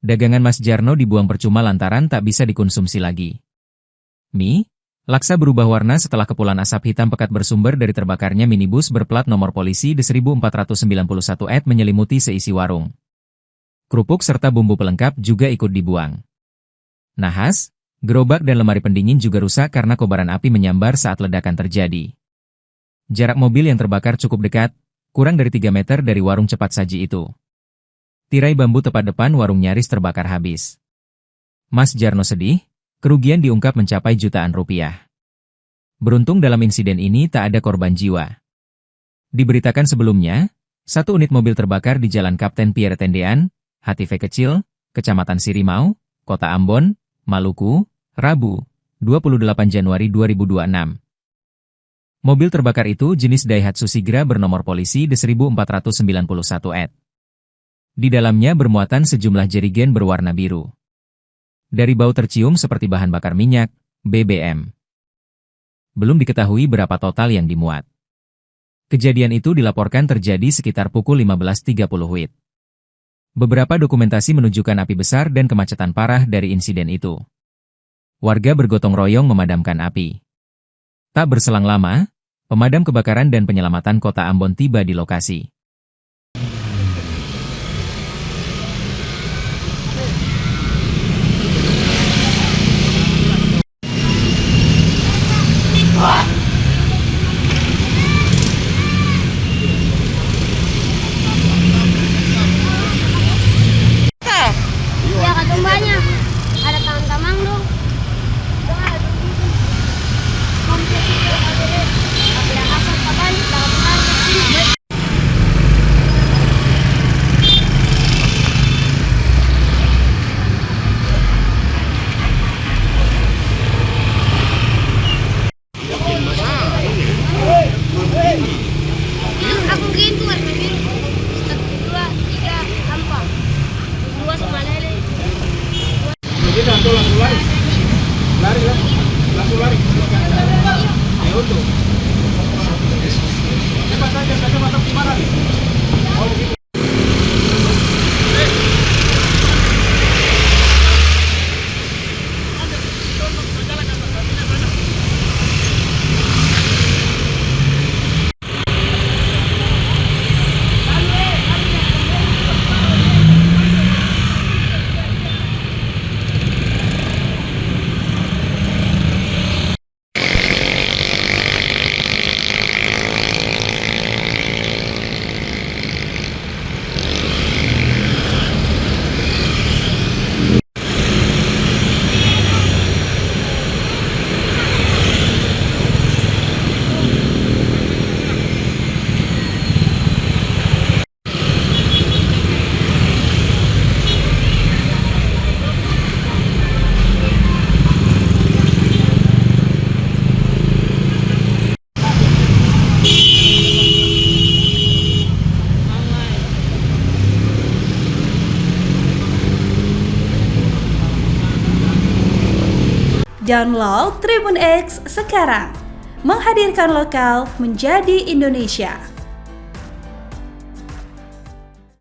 Dagangan Mas Jarno dibuang percuma lantaran tak bisa dikonsumsi lagi. Mie, laksa berubah warna setelah kepulan asap hitam pekat bersumber dari terbakarnya minibus berplat nomor polisi D1491 menyelimuti seisi warung. Kerupuk serta bumbu pelengkap juga ikut dibuang. Nahas, gerobak dan lemari pendingin juga rusak karena kobaran api menyambar saat ledakan terjadi. Jarak mobil yang terbakar cukup dekat, kurang dari 3 meter dari warung cepat saji itu. Tirai bambu tepat depan warung nyaris terbakar habis. Mas Jarno sedih, kerugian diungkap mencapai jutaan rupiah. Beruntung dalam insiden ini tak ada korban jiwa. Diberitakan sebelumnya, 1 unit mobil terbakar di Jalan Kapten Pierre Tendean, HTV Kecil, Kecamatan Sirimau, Kota Ambon, Maluku, Rabu, 28 Januari 2026. Mobil terbakar itu jenis Daihatsu Sigra bernomor polisi D1491. Di dalamnya bermuatan sejumlah jerigen berwarna biru. Dari bau tercium seperti bahan bakar minyak, BBM. Belum diketahui berapa total yang dimuat. Kejadian itu dilaporkan terjadi sekitar pukul 15.30 WIB. Beberapa dokumentasi menunjukkan api besar dan kemacetan parah dari insiden itu. Warga bergotong royong memadamkan api. Tak berselang lama, pemadam kebakaran dan penyelamatan Kota Ambon tiba di lokasi. Ya ketumbanya ada tamang dong. Ada asap kapan? Aku gitu warna biru. 1, 2, 3, 4. 2 sama lele. Jadi langsung lari. Lari lah. Langsung lari. Ya untuk. Cepat saja kacamata gimana nih? Oh begitu. Download Tribun X sekarang, menghadirkan lokal menjadi Indonesia.